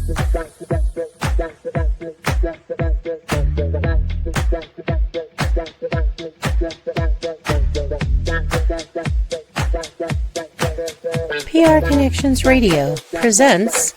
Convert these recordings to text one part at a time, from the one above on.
PR Connections Radio presents.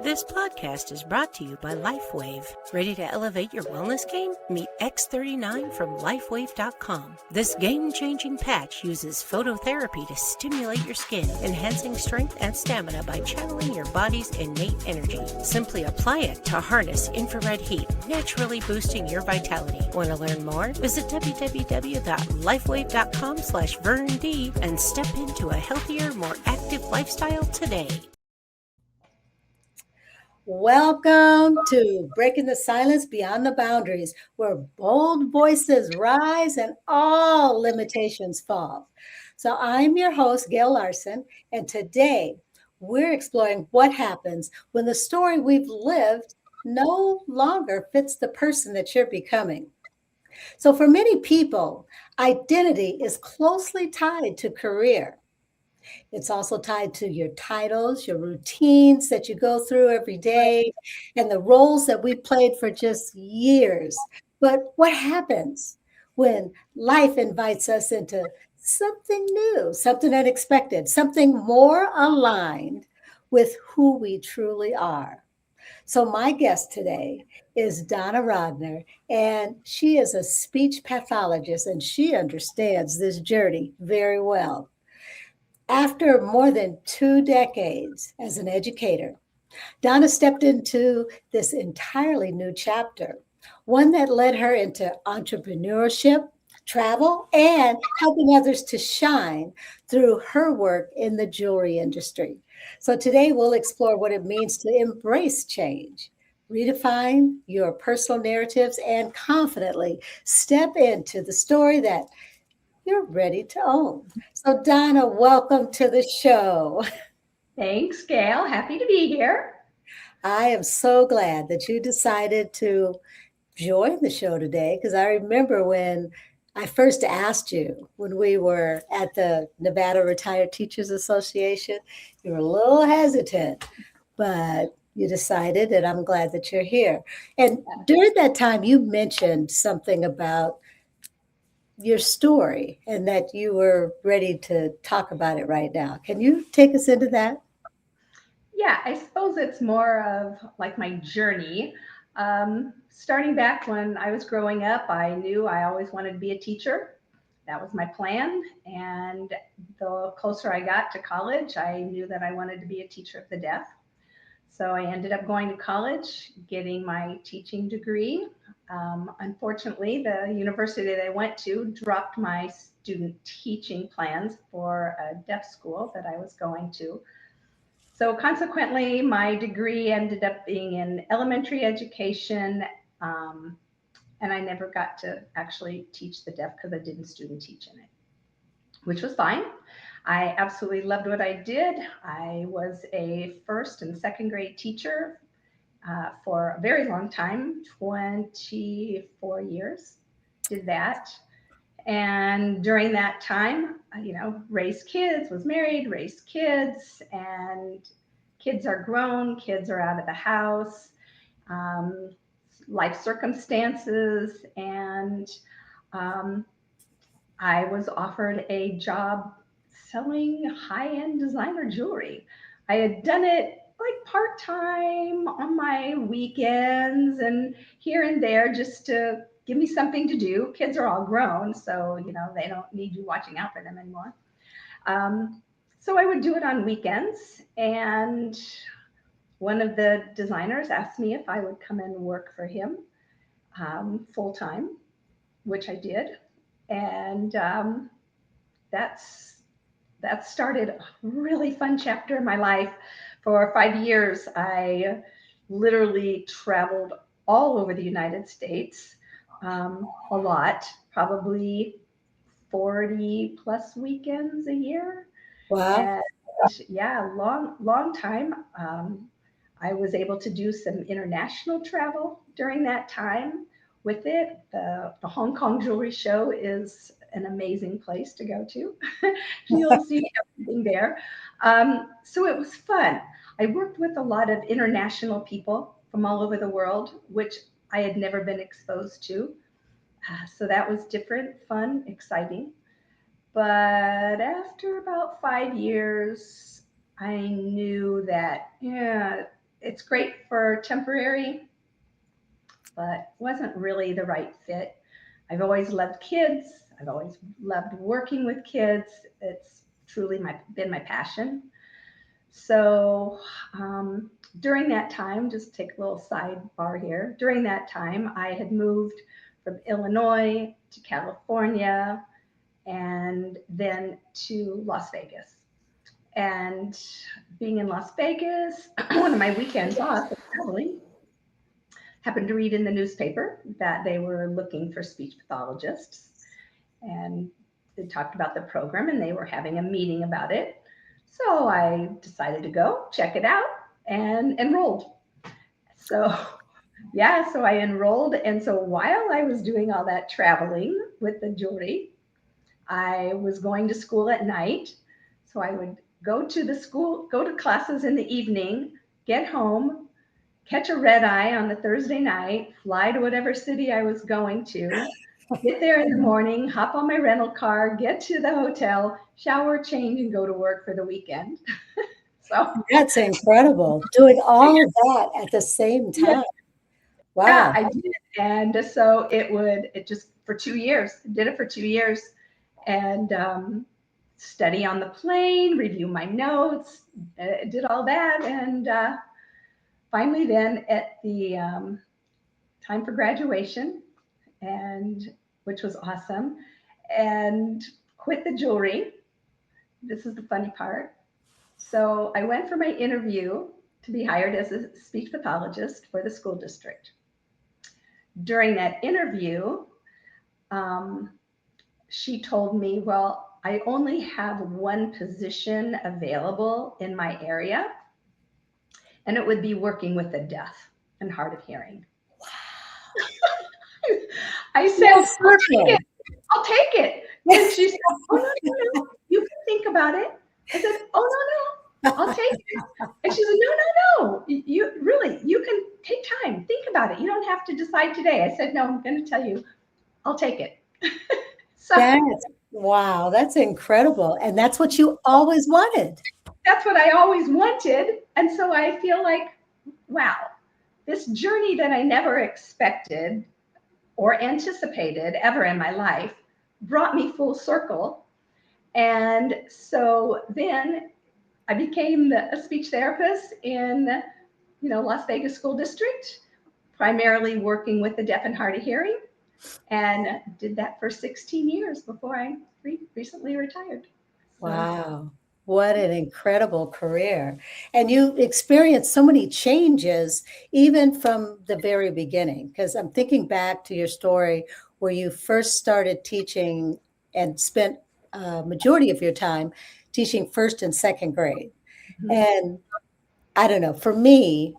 This podcast is brought to you by LifeWave. Ready to elevate your wellness game? Meet X39 from LifeWave.com. This game-changing patch uses phototherapy to stimulate your skin, enhancing strength and stamina by channeling your body's innate energy. Simply apply it to harness infrared heat, naturally boosting your vitality. Want to learn more? Visit www.lifewave.com/VernD and step into a healthier, more active lifestyle today. Welcome to Breaking the Silence Beyond the Boundaries, where bold voices rise and all limitations fall. So I'm your host, Gail Larson, and today we're exploring what happens when the story we've lived no longer fits the person that you're becoming. So for many people, identity is closely tied to career. It's also tied to your titles, your routines that you go through every day, and the roles that we played for just years. But what happens when life invites us into something new, something unexpected, something more aligned with who we truly are? So my guest today is Dona Rogner, and she is a speech pathologist, and she understands this journey very well. After more than 2 decades as an educator, Dona stepped into this entirely new chapter, one that led her into entrepreneurship, travel, and helping others to shine through her work in the jewelry industry. So today we'll explore what it means to embrace change, redefine your personal narratives, and confidently step into the story that you're ready to own. So Dona, welcome to the show. Thanks, Gail. Happy to be here. I am so glad that you decided to join the show today, because I remember when I first asked you when we were at the Nevada Retired Teachers Association, you were a little hesitant, but you decided, and I'm glad that you're here. And during that time, you mentioned something about your story and that you were ready to talk about it right now. Can you take us into that? Yeah, I suppose it's more of like my journey. Starting back when I was growing up, I knew I always wanted to be a teacher. That was my plan. And the closer I got to college, I knew that I wanted to be a teacher of the deaf. So I ended up going to college, getting my teaching degree. Unfortunately, the university that I went to dropped my student teaching plans for a deaf school that I was going to. So consequently, my degree ended up being in elementary education, and I never got to actually teach the deaf because I didn't student teach in it, which was fine. I absolutely loved what I did. I was a first and second grade teacher for a very long time, 24 years, did that. And during that time, raised kids, was married, raised kids, and kids are grown, kids are out of the house, life circumstances, and I was offered a job selling high-end designer jewelry. I had done it like part-time on my weekends and here and there just to give me something to do. Kids are all grown, so they don't need you watching out for them anymore. So I would do it on weekends, and one of the designers asked me if I would come and work for him full-time, which I did. And that started a really fun chapter in my life. For 5 years, I literally traveled all over the United States, a lot, probably 40 plus weekends a year. Wow. And yeah, long time. I was able to do some international travel during that time with it. The Hong Kong Jewelry Show is an amazing place to go to. You'll see everything there. So it was fun. I worked with a lot of international people from all over the world, which I had never been exposed to. So that was different, fun, exciting. But after about 5 years, I knew that, yeah, it's great for temporary, but wasn't really the right fit. I've always loved kids. I've always loved working with kids. It's truly been my passion. So during that time, just take a little sidebar here. During that time, I had moved from Illinois to California and then to Las Vegas. And being in Las Vegas, one of my weekends off of traveling, happened to read in the newspaper that they were looking for speech pathologists. And they talked about the program and they were having a meeting about it. So I decided to go check it out and enrolled. So, yeah, so I enrolled. And so while I was doing all that traveling with the jewelry, I was going to school at night. So I would go to the school, go to classes in the evening, get home, catch a red eye on the Thursday night, fly to whatever city I was going to, get there in the morning, hop on my rental car, get to the hotel, shower, change, and go to work for the weekend. So That's incredible. Doing all of that at the same time. yeah, Wow. I did. And so it just for 2 years, did it for 2 years and study on the plane, review my notes, did all that. And finally, then at the time for graduation, and which was awesome, and quit the jewelry. This is the funny part. So I went for my interview to be hired as a speech pathologist for the school district. During that interview, um, she told me, well, I only have one position available in my area, and it would be working with the deaf and hard of hearing. I said, Full I'll take circle. it. I'll take it. And she said, oh, no. You can think about it. I said, oh, no. I'll take it. And she said, no. You really, you can take time. Think about it. You don't have to decide today. I said, no, I'm going to tell you. I'll take it. So Wow, that's incredible. And that's what you always wanted. that's what I always wanted. And so I feel like, wow, this journey that I never expected or anticipated ever in my life brought me full circle. And so then I became a speech therapist in, Las Vegas School District, primarily working with the deaf and hard of hearing, and did that for 16 years before I recently retired. So, Wow. What an incredible career. And you experienced so many changes even from the very beginning. Because I'm thinking back to your story where you first started teaching and spent a majority of your time teaching first and second grade. And I don't know, for me,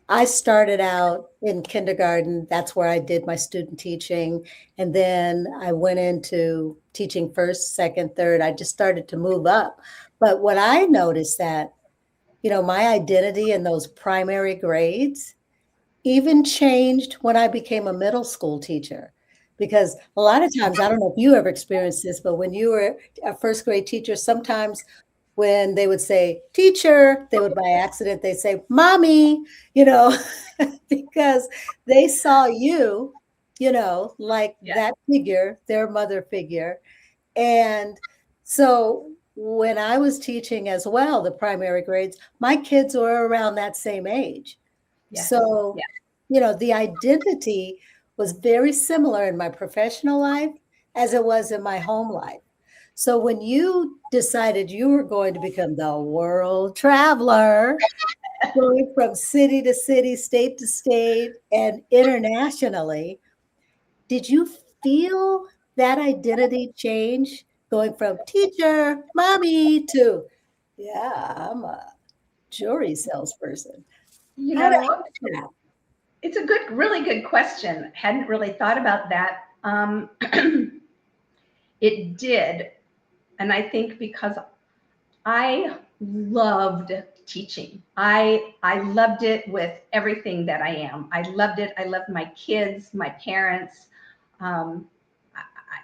I started out in kindergarten. That's where I did my student teaching. And then I went into teaching first, second, third. I just started to move up. But what I noticed that, my identity in those primary grades even changed when I became a middle school teacher. Because a lot of times, I don't know if you ever experienced this, but when you were a first grade teacher, sometimes when they would say teacher, they would by accident, they say mommy, you know, because they saw you, like yeah, that figure, their mother figure. And so when I was teaching as well, the primary grades, my kids were around that same age. yes, So, yeah, the identity was very similar in my professional life as it was in my home life. So when you decided you were going to become the world traveler, going from city to city, state to state, and internationally, did you feel that identity change going from teacher, mommy to, yeah, I'm a jewelry salesperson? you How did know, that? it's a really good question. Hadn't really thought about that. It did. And I think because I loved teaching. I loved it with everything that I am. I loved it. I loved my kids, my parents. Um,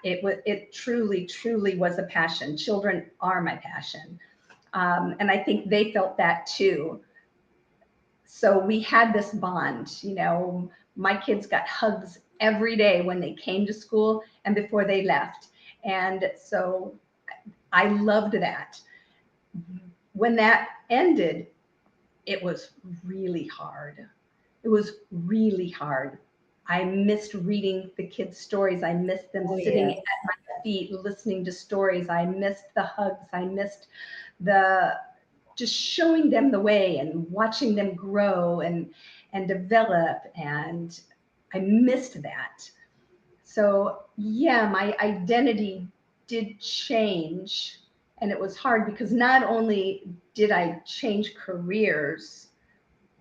it truly was a passion. Children are my passion, and I think they felt that too. So we had this bond. My kids got hugs every day when they came to school and before they left, and so I loved that. When that ended, it was really hard. It was really hard. I missed reading the kids' stories. I missed them Oh, sitting yeah. at my feet listening to stories. I missed the hugs. I missed the just showing them the way and watching them grow and develop. And I missed that. So yeah, my identity did change. And it was hard because not only did I change careers,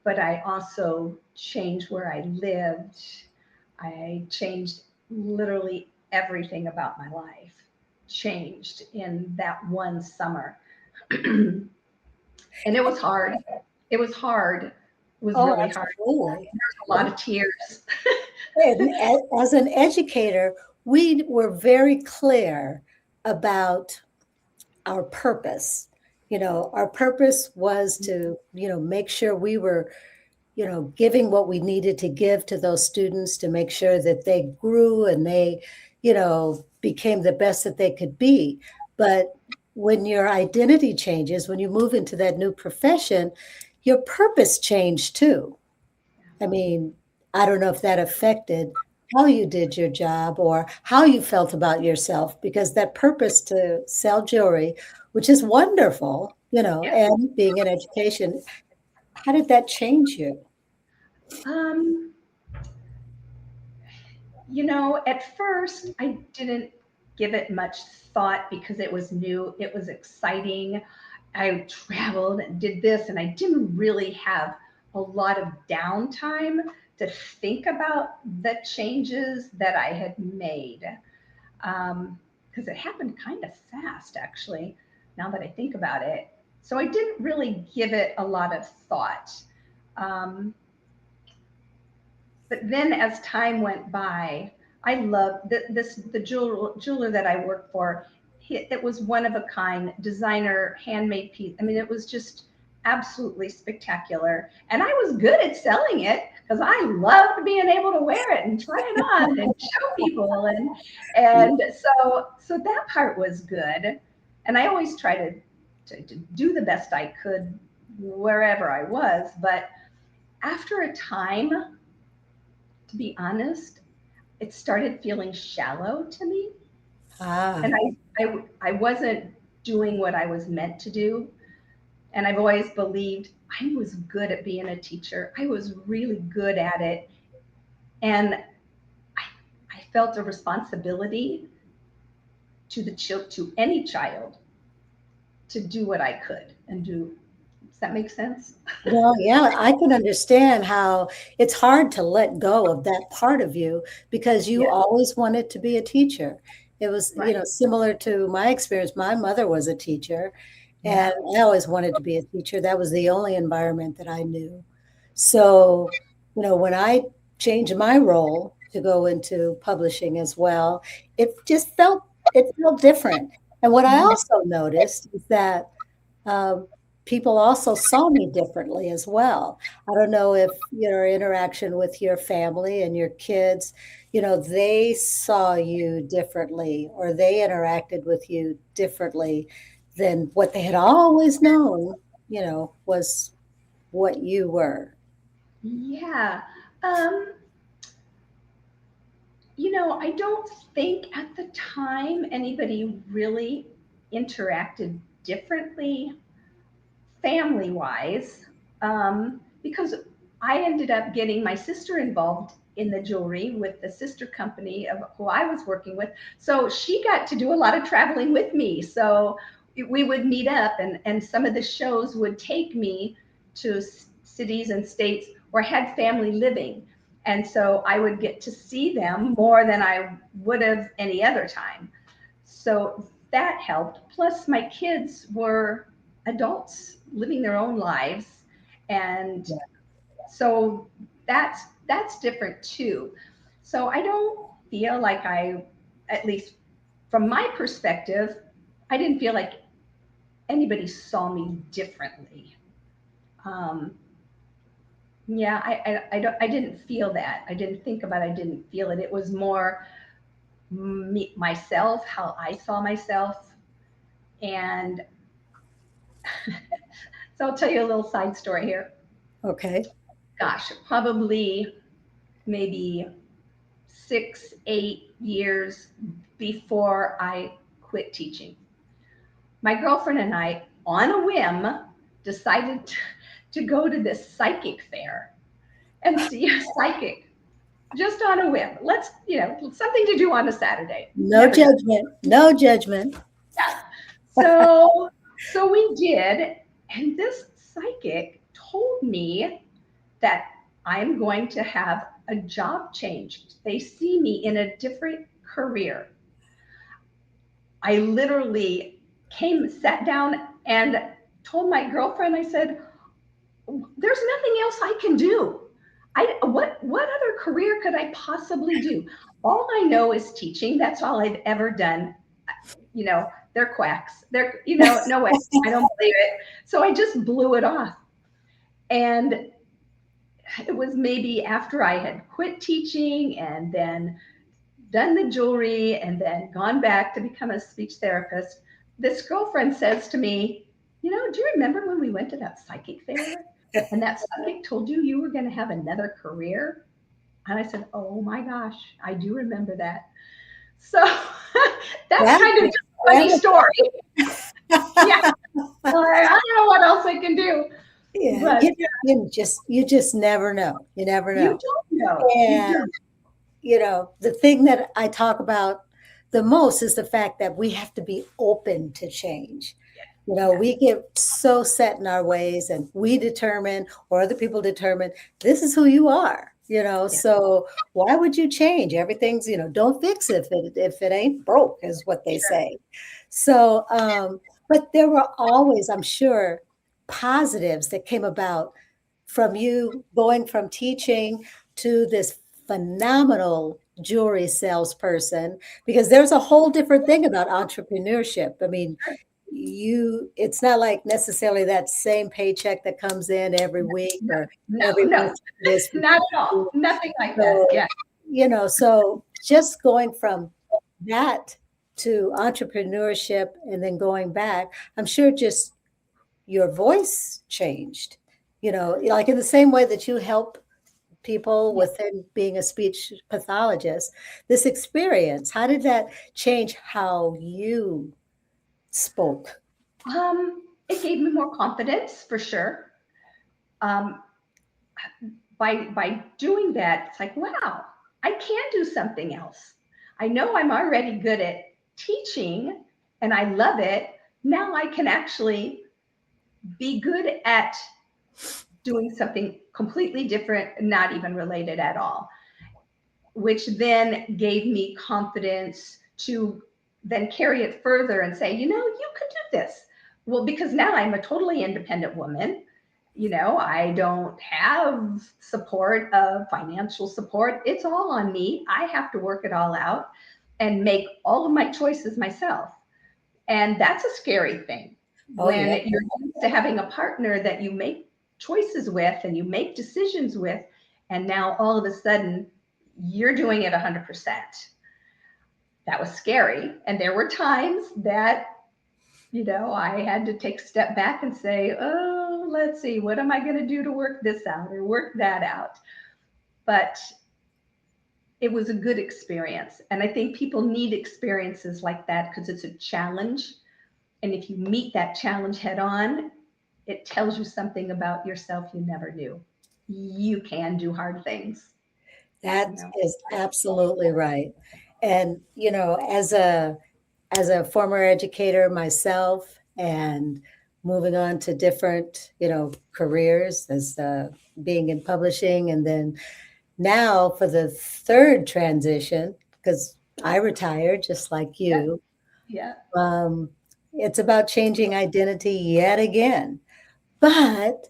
but I also changed where I lived. I changed literally everything about my life, changed in that one summer. And it was hard. It was hard. It was Oh, really hard. absolutely. There's a lot of tears. And as an educator, we were very clear about our purpose. Our purpose was to, make sure we were, giving what we needed to give to those students to make sure that they grew and they, became the best that they could be. But when your identity changes, when you move into that new profession, your purpose changed too. I mean, I don't know if that affected how you did your job or how you felt about yourself, because that purpose to sell jewelry, which is wonderful, Yeah. and being in education, how did that change you? Um, at first I didn't give it much thought because it was new, it was exciting. I traveled and did this, and I didn't really have a lot of downtime to think about the changes that I had made. Because it happened kind of fast, actually, now that I think about it. So I didn't really give it a lot of thought. Um, but then as time went by, I loved the jeweler that I worked for. It was one of a kind, designer, handmade piece. I mean, it was just absolutely spectacular. And I was good at selling it because I loved being able to wear it and try it on and show people. And so that part was good. And I always try to do the best I could wherever I was. But after a time, to be honest, it started feeling shallow to me. Ah, And I wasn't doing what I was meant to do. And I've always believed I was good at being a teacher. I was really good at it. And I felt a responsibility to any child to do what I could and do. Does that make sense? well, yeah, I can understand how it's hard to let go of that part of you because you Yeah, always wanted to be a teacher. It was, right. similar to my experience. My mother was a teacher, and Yeah. I always wanted to be a teacher. That was the only environment that I knew. So, when I changed my role to go into publishing as well, it felt different. And what I Mhm. also noticed is that um, people also saw me differently as well. I don't know if your interaction with your family and your kids, they saw you differently or they interacted with you differently than what they had always known, was what you were. Yeah. Um, I don't think at the time anybody really interacted differently family wise, because I ended up getting my sister involved in the jewelry with the sister company of who I was working with. So she got to do a lot of traveling with me. So we would meet up, and some of the shows would take me to cities and states where I had family living. And so I would get to see them more than I would have any other time. So that helped. Plus, my kids were adults living their own lives, and so that's different too. So I don't feel like at least from my perspective, I didn't feel like anybody saw me differently. Um, yeah, I didn't feel that. I didn't think about it. I didn't feel it. It was more me, myself, how I saw myself. And so I'll tell you a little side story here. Okay. Gosh, probably maybe 6, 8 years before I quit teaching. My girlfriend and I, on a whim, decided to go to this psychic fair and see a psychic just on a whim. Let's, something to do on a Saturday. No Never done. judgment. No judgment. Yeah. So we did, and this psychic told me that I'm going to have a job change. They see me in a different career. I literally sat down and told my girlfriend, I said, there's nothing else I can do. What other career could I possibly do? All I know is teaching. That's all I've ever done. They're quacks. No way. I don't believe it. So I just blew it off. And it was maybe after I had quit teaching and then done the jewelry and then gone back to become a speech therapist. This girlfriend says to me, do you remember when we went to that psychic fair and that psychic told you were going to have another career? And I said, oh my gosh, I do remember that. So that's That, kind of just a funny story. Yeah. I don't know what else I can do. yeah, But you just never know. You never you know. don't know. And the thing that I talk about the most is the fact that we have to be open to change. We get so set in our ways and we determine, or other people determine, this is who you are, so why would you change? Everything's, don't fix it if it ain't broke, is what they say. So, but there were always, I'm sure, positives that came about from you going from teaching to this phenomenal jewelry salesperson, because there's a whole different thing about entrepreneurship. I mean, it's not like necessarily that same paycheck that comes in every week or every No, month. This, not at all. Nothing like that. Yeah. So just going from that to entrepreneurship and then going back, I'm sure just your voice changed, like in the same way that you help people within being a speech pathologist. This experience, how did that change how you spoke? It gave me more confidence for sure. By doing that, it's like, wow, I can do something else. I know I'm already good at teaching and I love it. Now I can actually be good at doing something completely different, not even related at all, which then gave me confidence to then carry it further and say, you could do this. Well, because now I'm a totally independent woman. I don't have support of financial support. It's all on me. I have to work it all out and make all of my choices myself. And that's a scary thing when you're used to having a partner that you make choices with and you make decisions with. And now all of a sudden you're doing it 100%. That was scary. And there were times that, I had to take a step back and say, oh, let's see, what am I going to do to work this out or work that out? But it was a good experience. And I think people need experiences like that because it's a challenge. And if you meet that challenge head on, it tells you something about yourself you never knew. You can do hard things. That is absolutely right. And, as a former educator myself and moving on to different, careers as being in publishing, and then now for the third transition, because I retired just like you. Yeah. Um, it's about changing identity yet again. But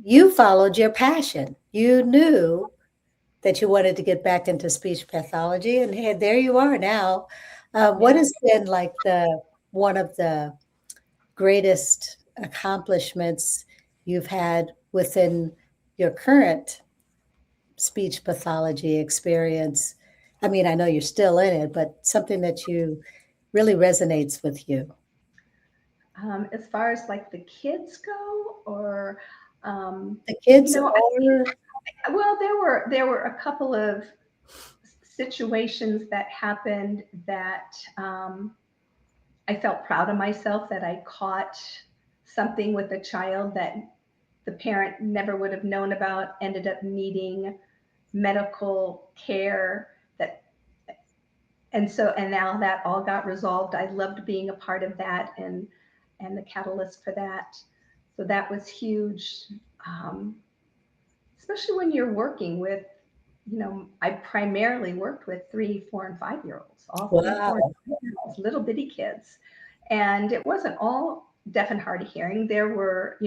you followed your passion. You knew that you wanted to get back into speech pathology, and hey, there you are now. What Yeah. has been like the one of the greatest accomplishments you've had within your current speech pathology experience? I mean, I know you're still in it, but something that you really resonates with you. As far as like the kids go, or The you kids know, or well, there were a couple of situations that happened that I felt proud of myself that I caught something with a child that the parent never would have known about, ended up needing medical care that, and now that all got resolved. I loved being a part of that, and the catalyst for that. So that was huge. Um, Especially when you're working with, I primarily worked with 3, 4, and 5 year olds, all 3, 4, and wow. 5 year olds, little bitty kids. And it wasn't all deaf and hard of hearing. There were,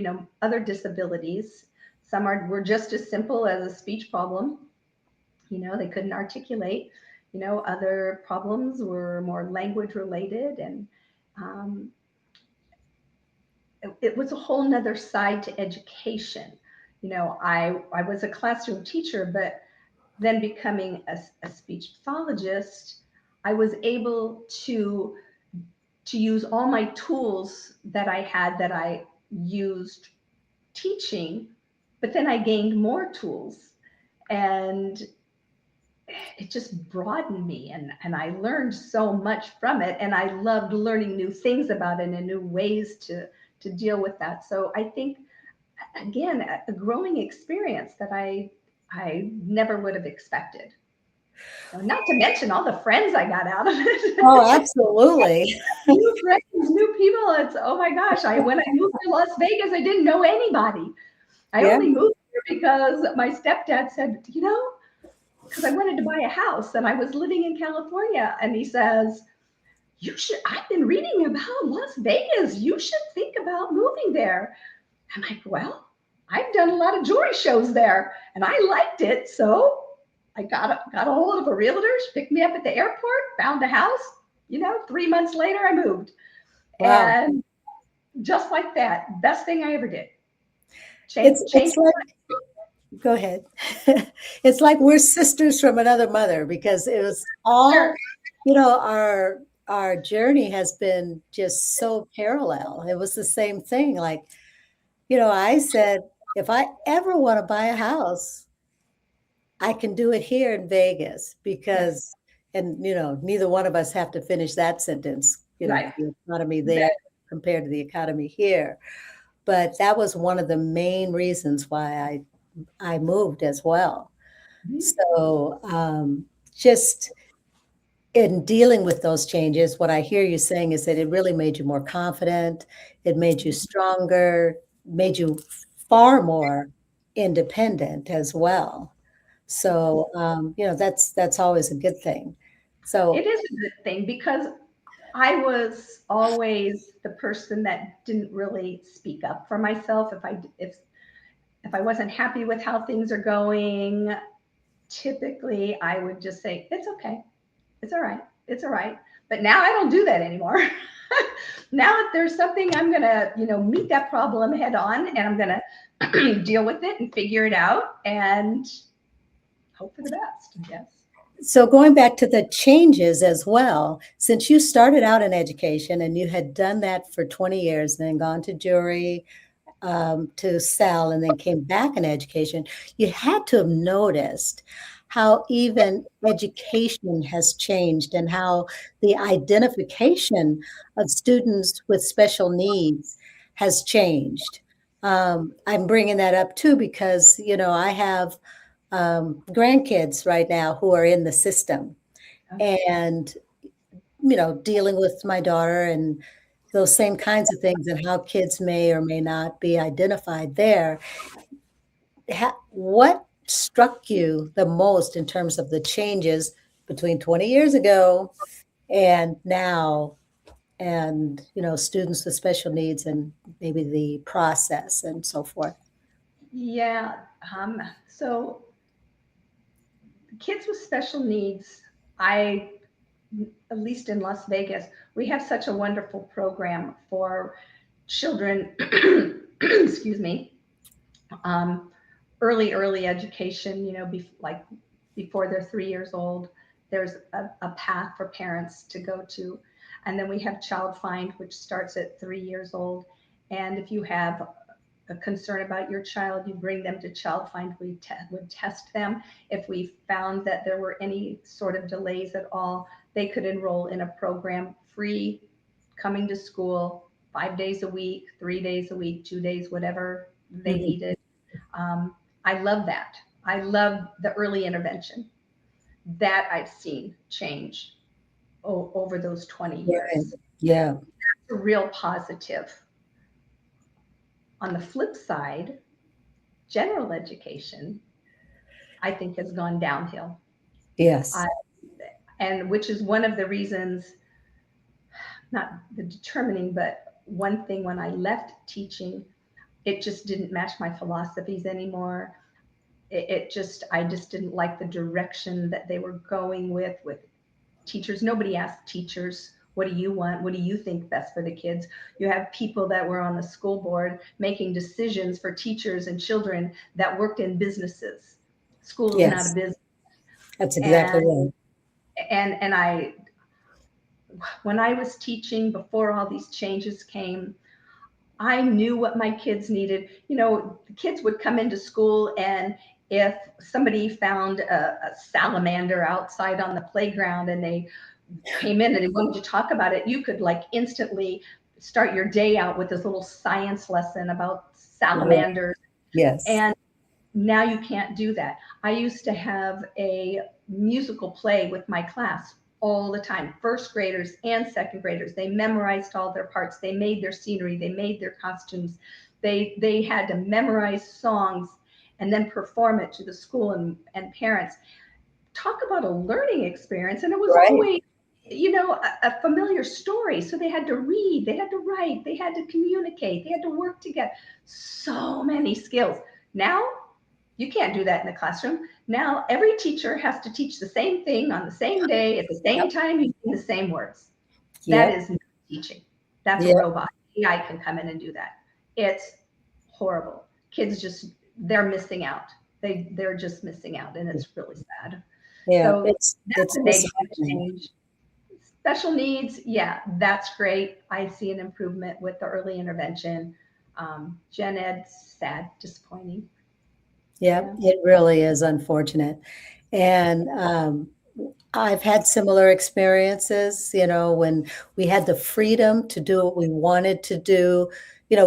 other disabilities. Some were just as simple as a speech problem. They couldn't articulate. Other problems were more language related. And um, it was a whole nother side to education. I was a classroom teacher, but then becoming a speech pathologist, I was able to use all my tools that I had that I used teaching, but then I gained more tools, and it just broadened me, and I learned so much from it, and I loved learning new things about it and new ways to deal with that. So I think, again, a growing experience that I never would have expected. Not to mention all the friends I got out of Oh, it. absolutely. New friends, new people. It's, oh my gosh. When I moved to Las Vegas, I didn't know anybody. I Yeah. only moved here because my stepdad said, because I wanted to buy a house and I was living in California. And he says, I've been reading about Las Vegas. You should think about moving there. I'm like, well, I've done a lot of jewelry shows there and I liked it. So I got a hold of a realtor. She picked me up at the airport, found a house. 3 months later, I moved. Wow. And just like that, best thing I ever did. It's Change. like go ahead. It's like we're sisters from another mother because it was Sure. all, our journey has been just so parallel. It was the same thing. Like, I said, if I ever want to buy a house, I can do it here in Vegas Yes. because, and neither one of us have to finish that sentence, Right. the economy there That, compared to the economy here. But that was one of the main reasons why I moved as well. So, just in dealing with those changes, what I hear you saying is that it really made you more confident, it made you stronger, made you far more independent as well. So, that's always a good thing. it So, is a good thing because I was always the person that didn't really speak up for myself. If I wasn't happy with how things are going, typically I would just say, it's okay. It's all right. It's all right. But now I don't do that anymore. Now, if there's something, I'm going to, meet that problem head on, and I'm going to deal with it and figure it out and hope for the best, I guess. so going back to the changes as well, since you started out in education and you had done that for 20 years and then gone to jury, to sell and then came back in education, you had to have noticed how even education has changed and how the identification of students with special needs has changed. I'm bringing that up too because, I have grandkids right now who are in the system Okay. and, dealing with my daughter and those same kinds of things and how kids may or may not be identified there. What struck you the most in terms of the changes between 20 years ago and now? and, students with special needs and maybe the process and so forth? Yeah. So kids with special needs, I, at least in Las Vegas, we have such a wonderful program for children, excuse me, um, early education, like before they're 3 years old. There's a path for parents to go to. And then we have Child Find, which starts at 3 years old. And if you have a concern about your child, you bring them to Child Find. We would test them. If we found that there were any sort of delays at all, they could enroll in a program free, coming to school 5 days a week, 3 days a week, 2 days, whatever they Mhm. needed. Um, I love that. I love the early intervention that I've seen change over those 20 Right. years. Yeah. It's a real positive. On the flip side, general education, I think, has gone downhill. Yes. I, and which is one of the reasons, not the determining, but one thing when I left teaching, it just didn't match my philosophies anymore. I just didn't like the direction that they were going with teachers. Nobody asked teachers, what do you want? What do you think best for the kids? You have people that were on the school board making decisions for teachers and children that worked in businesses. School is not a Yes. business. That's exactly And right. and when I was teaching before all these changes came, I knew what my kids needed. The kids would come into school, and if somebody found a salamander outside on the playground and they came in and they wanted to talk about it, you could like instantly start your day out with this little science lesson about Right. salamanders. Yes. And now you can't do that. I used to have a musical play with my class all the time, first graders and second graders. They memorized all their parts. They made their scenery. They made their costumes. They had to memorize songs and then perform it to the school and parents. Talk about a learning experience. And it was Right. always, a familiar story. So they had to read, they had to write, they had to communicate, they had to work together. So many skills. Now you can't do that in the classroom. Now every teacher has to teach the same thing on the same day at the Yep. same time using the same words. That Yep. is not teaching. That's a Yep. robot. AI can come in and do that. It's horrible. Kids they're missing out. They're just missing out, and it's really sad. Yeah. So that's It's a negative disheartening. change. Special needs, yeah, that's great. I see an improvement with the early intervention. Gen Ed, sad, disappointing. Yep. Yeah. It really is unfortunate. And I've had similar experiences, when we had the freedom to do what we wanted to do.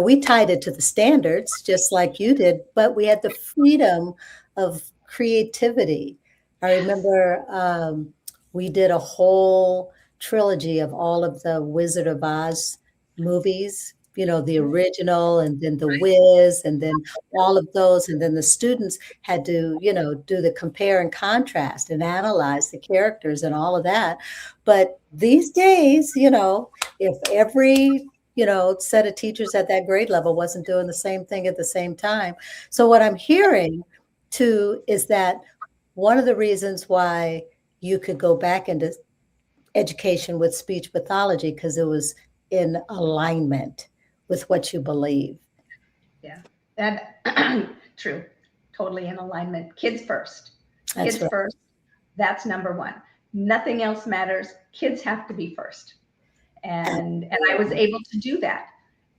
We tied it to the standards just like you did, but we had the freedom of creativity. I Yes. remember we did a whole trilogy of all of the Wizard of Oz movies, the original and then the Wiz and then all of those. And then the students had to, do the compare and contrast and analyze the characters and all of that. But these days, if every set of teachers at that grade level wasn't doing the same thing at the same time. So what I'm hearing too is that one of the reasons why you could go back into education with speech pathology because it was in alignment with what you believe. Yeah. And true. Totally in alignment. Kids first. That's Kids right. first. That's number one. Nothing else matters. Kids have to be first. And I was Absolutely. able to do that.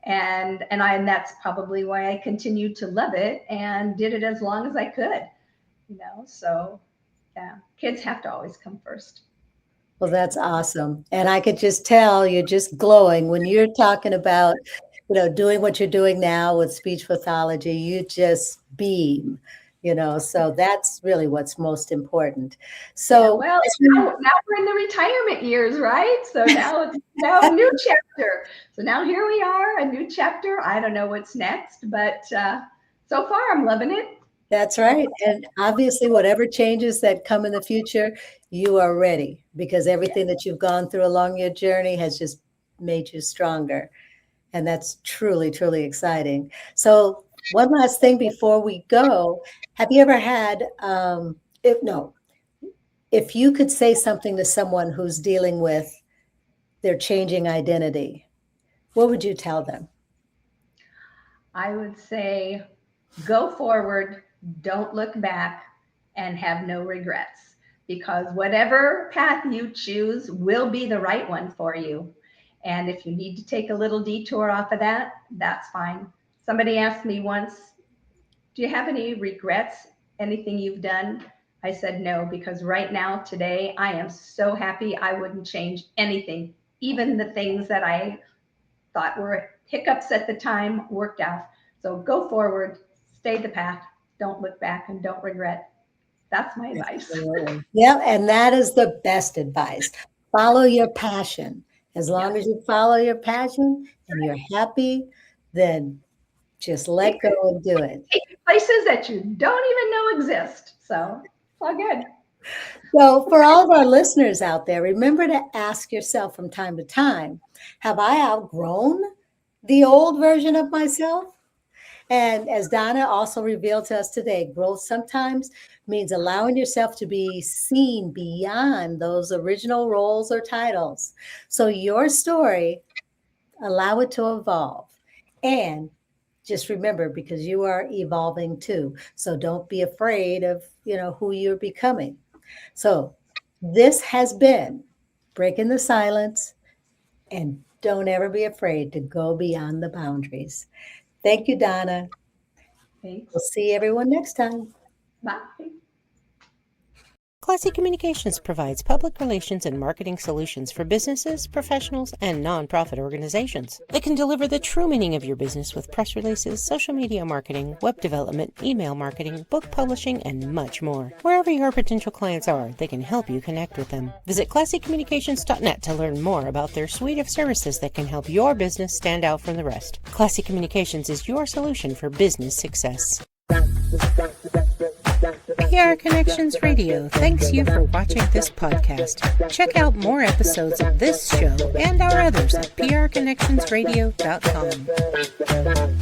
And that's probably why I continued to love it and did it as long as I could. So yeah, kids have to always come first. Well, that's awesome. And I could just tell you're just glowing when you're talking about, doing what you're doing now with speech pathology, you just beam, so that's really what's most important. Yeah, So, well, as we, now we're in the retirement years, right? So now it's now a new chapter. So now here we are, a new chapter. I don't know what's next, but so far I'm loving it. that's So right. And obviously, whatever changes that come in the future, you are ready because yeah, everything that you've gone through along your journey has just made you stronger. And that's truly, truly exciting. So one last thing before we go, have you ever had, if you could say something to someone who's dealing with their changing identity, what would you tell them? I would say go forward, don't look back, and have no regrets, because whatever path you choose will be the right one for you. And if you need to take a little detour off of that, that's fine. Somebody asked me once, do you have any regrets, anything you've done? I said no, because right now, today, I am so happy I wouldn't change anything. Even the things that I thought were hiccups at the time worked out. So go forward, stay the path, don't look back, and don't regret. That's my advice. Absolutely. Yeah, and that is the best advice. Follow your passion. As long as you follow your passion and you're happy, then just let go and do it. Take you places that you don't even know exist. So it's all good. So for all of our listeners out there, remember to ask yourself from time to time, have I outgrown the old version of myself? And as Donna also revealed to us today, growth sometimes means allowing yourself to be seen beyond those original roles or titles. So your story, allow it to evolve. And just remember, because you are evolving too. So don't be afraid of, who you're becoming. So this has been Breaking the Silence, and don't ever be afraid to go beyond the boundaries. Thank you, Donna. Thanks. We'll see everyone next time. Bye. Classy Communications provides public relations and marketing solutions for businesses, professionals, and nonprofit organizations. They can deliver the true meaning of your business with press releases, social media marketing, web development, email marketing, book publishing, and much more. Wherever your potential clients are, they can help you connect with them. Visit classycommunications.net to learn more about their suite of services that can help your business stand out from the rest. Classy Communications is your solution for business success. PR Connections Radio thanks you for watching this podcast. Check out more episodes of this show and our others at prconnectionsradio.com.